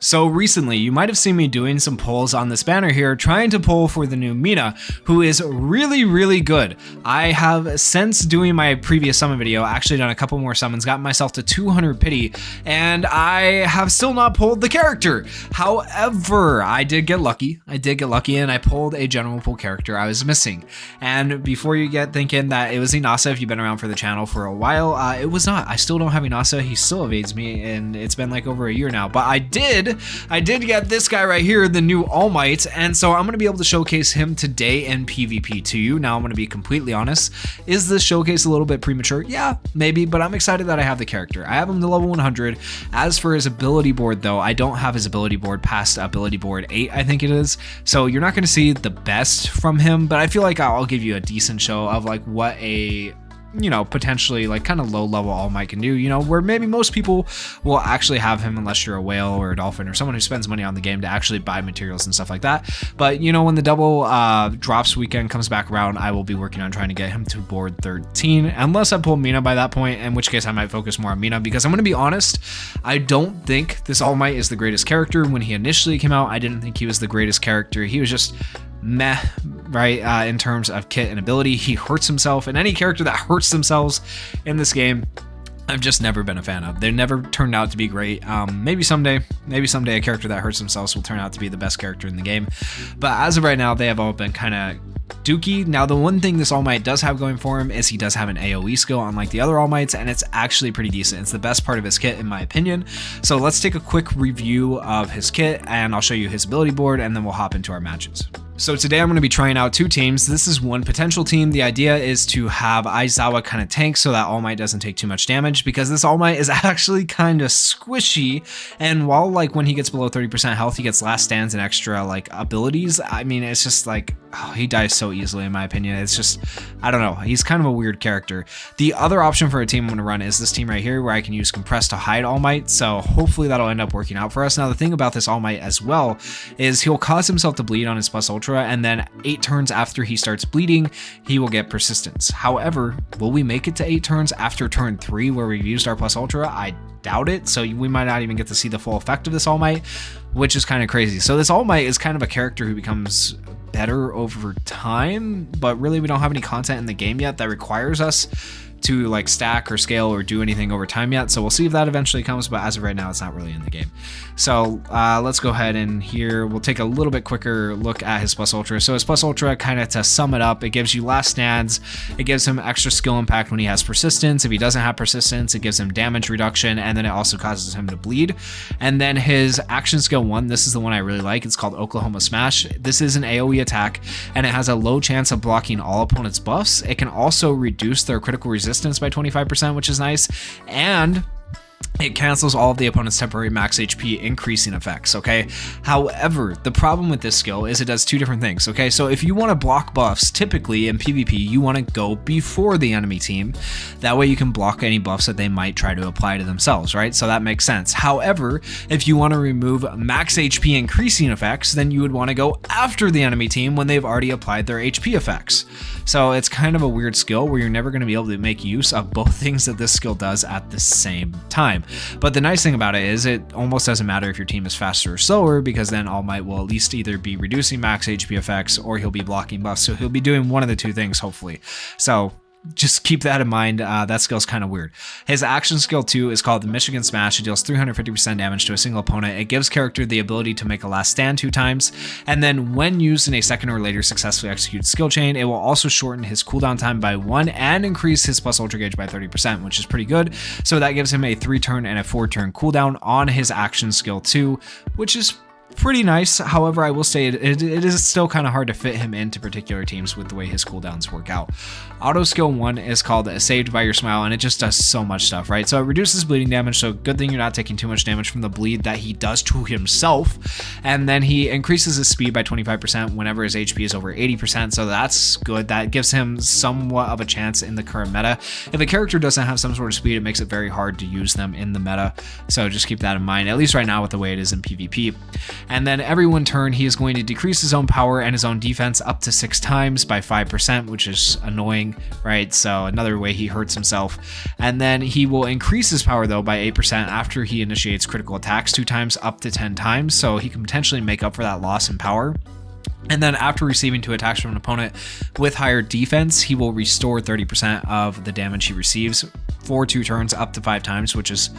So recently, you might have seen me doing some polls on this banner here, trying to poll for the new Mina, who is really good. I have, since doing my previous summon video, actually done a couple more summons, gotten myself to 200 pity, and I have still not pulled the character. However, I did get lucky, and I pulled a general pool character I was missing. And before you get thinking that it was Inasa, if you've been around for the channel for a while, it was not. I still don't have Inasa. He still evades me, and it's been like over a year now, but I did get this guy right here, the new All Might, and so I'm going to be able to showcase him today in PvP to you. Now I'm going to be completely honest, is this showcase a little bit premature? Yeah, maybe, but I'm excited that I have the character. I have him to level 100. As for his ability board though, I don't have his ability board past ability board 8, I think it is, so you're not going to see the best from him, but I feel like I'll give you a decent show of like what a, you know, potentially like kind of low level All Might can do, you know, where maybe most people will actually have him unless you're a whale or a dolphin or someone who spends money on the game to actually buy materials and stuff like that. But you know, when the double drops weekend comes back around, I will be working on trying to get him to board 13, unless I pull Mina by that point, in which case I might focus more on Mina, because I'm going to be honest, I don't think this All Might is the greatest character. When he initially came out, I didn't think he was the greatest character. He was just meh, right? In terms of kit and ability, he hurts himself, and any character that hurts themselves in this game, I've just never been a fan of. They never turned out to be great. Maybe someday a character that hurts themselves will turn out to be the best character in the game. But as of right now, they have all been kind of dookie. Now, the one thing this All Might does have going for him is he does have an AoE skill, unlike the other All Mights, and it's actually pretty decent. It's the best part of his kit, in my opinion. So let's take a quick review of his kit, and I'll show you his ability board, and then we'll hop into our matches. So today I'm going to be trying out two teams. This is one potential team. The idea is to have Aizawa kind of tank so that All Might doesn't take too much damage, because this All Might is actually kind of squishy, and while like when he gets below 30% health, he gets last stands and extra like abilities. I mean, it's just like, oh, he dies so easily in my opinion. It's just, I don't know, he's kind of a weird character. The other option for a team I'm going to run is this team right here, where I can use Compress to hide All Might, so hopefully that'll end up working out for us. Now the thing about this All Might as well is he'll cause himself to bleed on his plus ultra, and then 8 turns after he starts bleeding, he will get persistence. However, will we make it to 8 turns after turn 3 where we've used our plus ultra? I doubt it, so we might not even get to see the full effect of this All Might, which is kind of crazy. So this All Might is kind of a character who becomes better over time, but really we don't have any content in the game yet that requires us to like stack or scale or do anything over time yet, so we'll see if that eventually comes, but as of right now it's not really in the game. So let's go ahead and here we'll take a little bit quicker look at his plus ultra. So his plus ultra, kind of to sum it up, it gives you last stands, it gives him extra skill impact when he has persistence. If he doesn't have persistence, it gives him damage reduction, and then it also causes him to bleed. And then his action skill 1, this is the one I really like, it's called Oklahoma Smash. This is an AoE attack, and it has a low chance of blocking all opponents' buffs. It can also reduce their critical resistance by 25%, which is nice, and it cancels all of the opponent's temporary max HP increasing effects, okay? However, the problem with this skill is it does two different things, okay? So if you want to block buffs, typically in PvP, you want to go before the enemy team. That way you can block any buffs that they might try to apply to themselves, right? So that makes sense. However, if you want to remove max HP increasing effects, then you would want to go after the enemy team when they've already applied their HP effects. So it's kind of a weird skill where you're never going to be able to make use of both things that this skill does at the same time. But the nice thing about it is it almost doesn't matter if your team is faster or slower, because then All Might will at least either be reducing max HP effects or he'll be blocking buffs. So he'll be doing one of the two things, hopefully. So just keep that in mind. That skill's kind of weird. His action skill 2 is called the Michigan Smash. It deals 350% damage to a single opponent. It gives character the ability to make a last stand 2 times, and then when used in a second or later successfully executed skill chain, it will also shorten his cooldown time by 1 and increase his plus ultra gauge by 30%, which is pretty good. So that gives him a 3-turn and a 4-turn cooldown on his action skill 2, which is pretty nice. However, I will say it is still kind of hard to fit him into particular teams with the way his cooldowns work out. Auto skill 1 is called Saved by Your Smile, and it just does so much stuff, right? So it reduces bleeding damage, so good thing you're not taking too much damage from the bleed that he does to himself. And then he increases his speed by 25% whenever his HP is over 80%, so that's good. That gives him somewhat of a chance in the current meta. If a character doesn't have some sort of speed, it makes it very hard to use them in the meta, so just keep that in mind, at least right now with the way it is in PvP. And then every 1 turn, he is going to decrease his own power and his own defense up to 6 times by 5%, which is annoying, right? So another way he hurts himself. And then he will increase his power though by 8% after he initiates critical attacks 2 times up to 10 times. So he can potentially make up for that loss in power. And then after receiving 2 attacks from an opponent with higher defense, he will restore 30% of the damage he receives for 2 turns up to 5 times, which is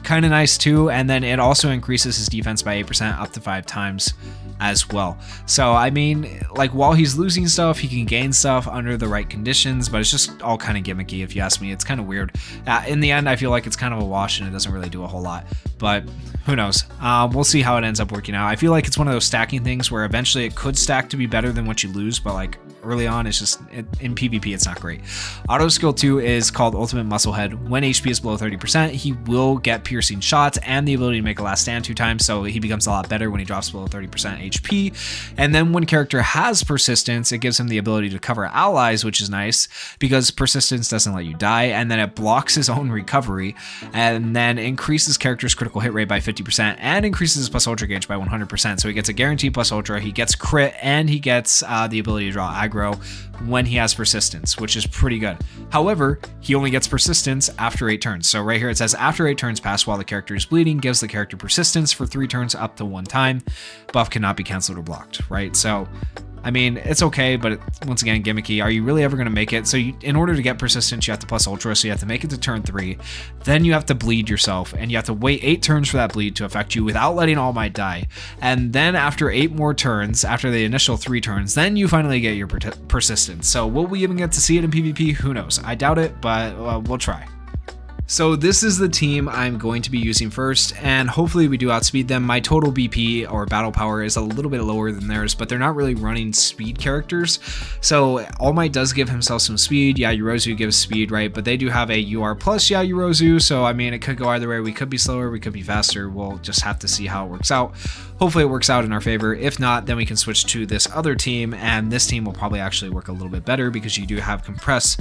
kind of nice too. And then it also increases his defense by 8% up to 5 times as well. So I mean, like, while he's losing stuff, he can gain stuff under the right conditions, but it's just all kind of gimmicky if you ask me. It's kind of weird. In the end, I feel like it's kind of a wash and it doesn't really do a whole lot, but who knows? We'll see how it ends up working out. I feel like it's one of those stacking things where eventually it could stack to be better than what you lose, but like early on, it's just in PvP, it's not great. Auto skill 2 is called Ultimate Musclehead. When HP is below 30%, he will get piercing shots and the ability to make a last stand 2 times, so he becomes a lot better when he drops below 30% HP. And then when character has persistence, it gives him the ability to cover allies, which is nice because persistence doesn't let you die, and then it blocks his own recovery, and then increases character's critical hit rate by 50% and increases his plus ultra gauge by 100%. So he gets a guaranteed plus ultra, he gets crit, and he gets the ability to draw aggro when he has persistence, which is pretty good. However, he only gets persistence after 8 turns. So right here it says after 8 turns pass while the character is bleeding, gives the character persistence for 3 turns up to 1 time. Buff cannot be cancelled or blocked, right? So I mean, it's okay, but once again, gimmicky. Are you really ever going to make it? So in order to get persistence, you have to plus ultra, so you have to make it to turn 3. Then you have to bleed yourself, and you have to wait 8 turns for that bleed to affect you without letting All Might die. And then after 8 more turns, after the initial 3 turns, then you finally get your persistence. So will we even get to see it in PvP? Who knows? I doubt it, but we'll try. So this is the team I'm going to be using first, and hopefully we do outspeed them. My total BP or battle power is a little bit lower than theirs, but they're not really running speed characters. So All Might does give himself some speed. Yaoyorozu gives speed, right? But they do have a UR plus Yaoyorozu, so I mean, it could go either way. We could be slower, we could be faster. We'll just have to see how it works out. Hopefully it works out in our favor. If not, then we can switch to this other team, and this team will probably actually work a little bit better because you do have compress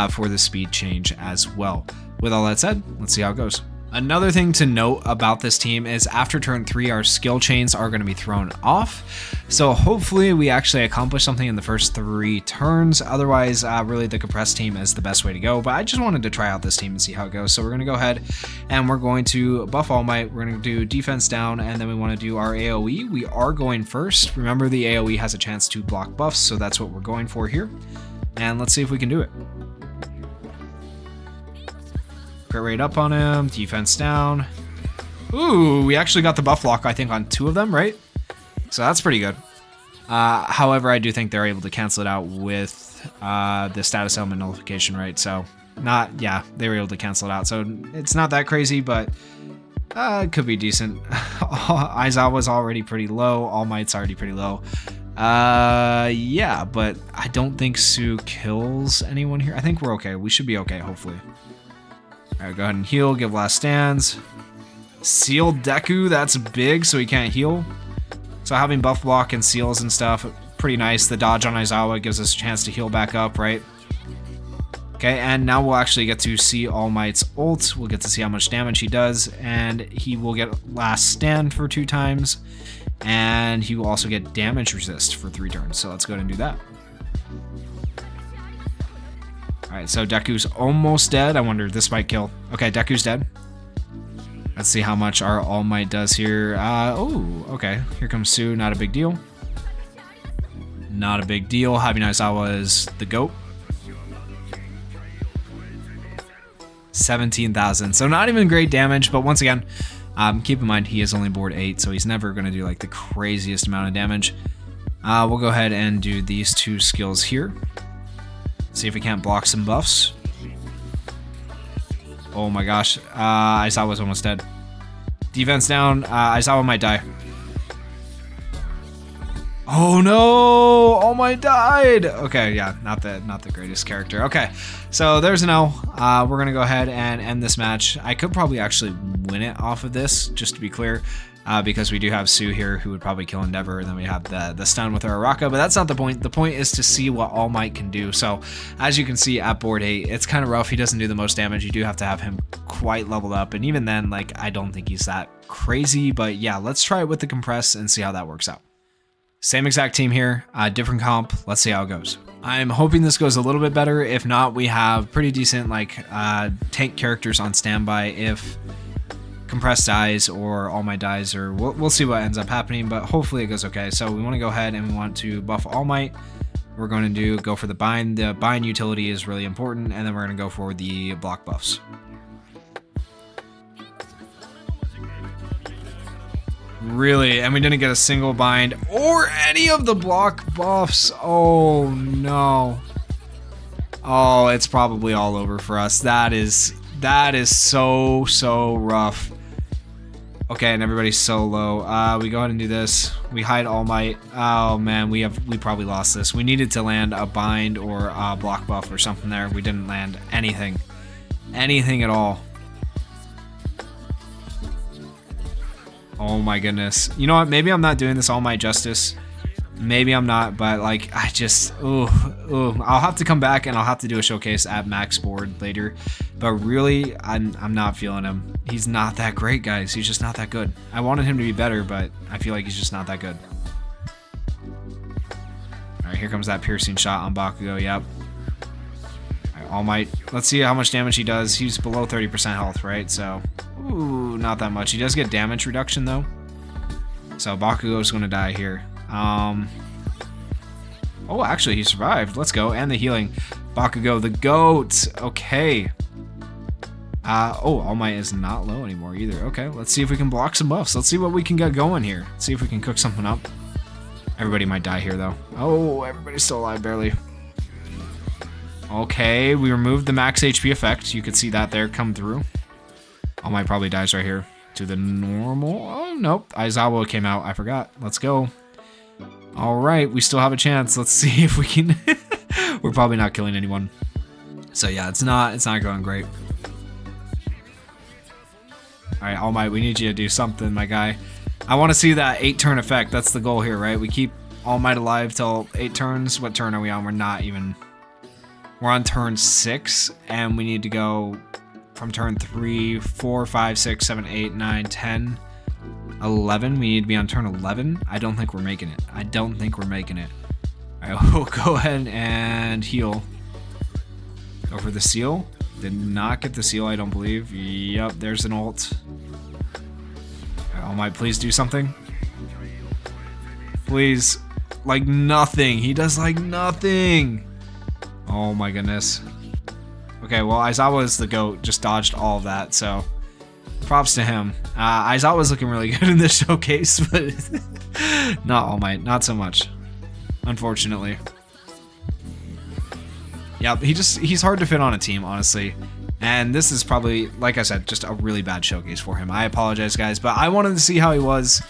for the speed change as well. With all that said, let's see how it goes. Another thing to note about this team is after turn 3, our skill chains are going to be thrown off. So hopefully we actually accomplish something in the first 3 turns. Otherwise, really the compressed team is the best way to go. But I just wanted to try out this team and see how it goes. So we're going to go ahead and we're going to buff All Might. We're going to do defense down, and then we want to do our AoE. We are going first. Remember, the AoE has a chance to block buffs, so that's what we're going for here. And let's see if we can do it. Crit rate up on him, defense down. Ooh, we actually got the buff lock, I think, on 2 of them, right? So that's pretty good. However, I do think they're able to cancel it out with the status element nullification, right? So they were able to cancel it out. So it's not that crazy, but it could be decent. Aizawa's already pretty low. All Might's already pretty low. Yeah, but I don't think Sue kills anyone here. I think we're okay. We should be okay, hopefully. All right, go ahead and heal, give last stands. Seal Deku, that's big, so he can't heal. So having buff block and seals and stuff, pretty nice. The dodge on Aizawa gives us a chance to heal back up, right? Okay, and now we'll actually get to see All Might's ult. We'll get to see how much damage he does, and he will get last stand for 2 times, and he will also get damage resist for 3 turns. So let's go ahead and do that. Alright, so Deku's almost dead. I wonder if this might kill. Okay, Deku's dead. Let's see how much our All Might does here. Oh, okay. Here comes Sue. Not a big deal. Not a big deal. Having Aizawa is the GOAT. 17,000. So not even great damage, but once again, keep in mind he is only board 8, so he's never going to do like the craziest amount of damage. We'll go ahead and do these 2 skills here. See if we can't block some buffs. Oh my gosh. Aizawa's almost dead. Defense down. Aizawa might die. Oh no! All Might died! Okay, yeah, not the greatest character. Okay, so there's an L. We're gonna go ahead and end this match. I could probably actually win it off of this, just to be clear. because we do have Sue here who would probably kill Endeavor, and then we have the stun with our Araka, but that's not the point. The point is to see what All Might can do. So as you can see at board 8, it's kind of rough. He doesn't do the most damage. You do have to have him quite leveled up, and even then, like, I don't think he's that crazy, but yeah, let's try it with the compress and see how that works out. Same exact team here, different comp. Let's see how it goes. I'm hoping this goes a little bit better. If not, we have pretty decent like tank characters on standby if Compress dies or All Might dies, or we'll see what ends up happening, but hopefully it goes okay. So we want to go ahead and we want to buff All Might. We're going to go for the bind. The bind utility is really important, and then we're going to go for the block buffs. Really? And we didn't get a single bind or any of the block buffs. Oh no. Oh, it's probably all over for us. That is so rough. Okay, and everybody's so low. We go ahead and do this. We hide All Might. Oh man, we probably lost this. We needed to land a bind or a block buff or something there. We didn't land anything. Anything at all. Oh my goodness. You know what? Maybe I'm not doing this All Might justice. Maybe I'm not, but like I just I'll have to come back and I'll have to do a showcase at max board later. But really, I'm not feeling him. He's not that great, guys. He's just not that good. I wanted him to be better, but I feel like he's just not that good. Alright, here comes that piercing shot on Bakugo, yep. Alright, All Might. Let's see how much damage he does. He's below 30% health, right? So, ooh, not that much. He does get damage reduction though. So Bakugo's gonna die here. Oh, actually, he survived. Let's go. And the healing. Bakugo, the GOAT. Okay. Oh, All Might is not low anymore either. Okay, let's see if we can block some buffs. Let's see what we can get going here. See if we can cook something up. Everybody might die here, though. Oh, everybody's still alive, barely. Okay, we removed the max HP effect. You could see that there come through. All Might probably dies right here. To the normal. Oh, nope. Aizawa came out. I forgot. Let's go. All right, we still have a chance. Let's see if we can. We're probably not killing anyone. So yeah, it's not going great. All right, All Might, we need you to do something, my guy. I want to see that 8-turn effect. That's the goal here, right? We keep All Might alive till 8 turns. What turn are we on? We're not even. We're on turn 6, and we need to go from turn 3, 4, 5, 6, 7, 8, 9, 10. 11. We need to be on turn 11. I don't think we're making it. I don't think we're making it. All right, we'll go ahead and heal. Go for the seal. Did not get the seal, I don't believe. Yep, there's an ult. Right, All Might, please do something. Please. Like nothing. He does like nothing. Oh my goodness. Okay, well, Aizawa is the GOAT. Just dodged all of that, so props to him. Aizawa's looking really good in this showcase, but not All Might. Not so much, unfortunately. Yep, he's hard to fit on a team, honestly. And this is probably, like I said, just a really bad showcase for him. I apologize, guys, but I wanted to see how he was.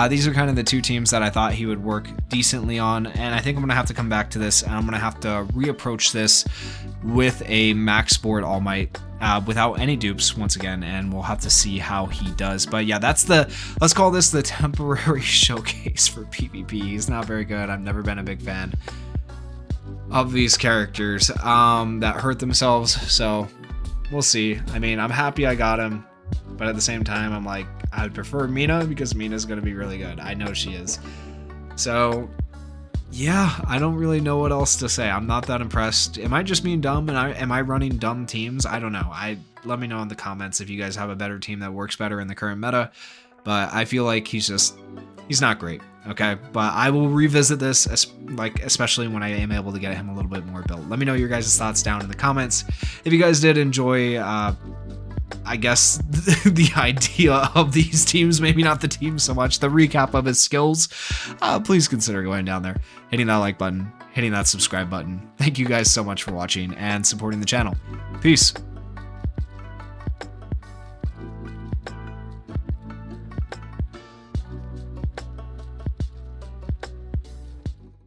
These are kind of the two teams that I thought he would work decently on, and I think I'm going to have to come back to this, and I'm going to have to reapproach this with a max board All Might without any dupes once again, and we'll have to see how he does. But yeah, that's let's call this the temporary showcase for PvP. He's not very good. I've never been a big fan of these characters that hurt themselves, so we'll see. I mean, I'm happy I got him, but at the same time, I'm like, I'd prefer Mina because Mina's going to be really good. I know she is. So, yeah, I don't really know what else to say. I'm not that impressed. Am I just being dumb and am I running dumb teams? I don't know. Let me know in the comments if you guys have a better team that works better in the current meta. But I feel like he's not great. Okay, but I will revisit this, especially when I am able to get him a little bit more built. Let me know your guys' thoughts down in the comments. If you guys did enjoy, I guess, the idea of these teams, maybe not the team so much, the recap of his skills, please consider going down there, hitting that like button, hitting that subscribe button. Thank you guys so much for watching and supporting the channel. Peace.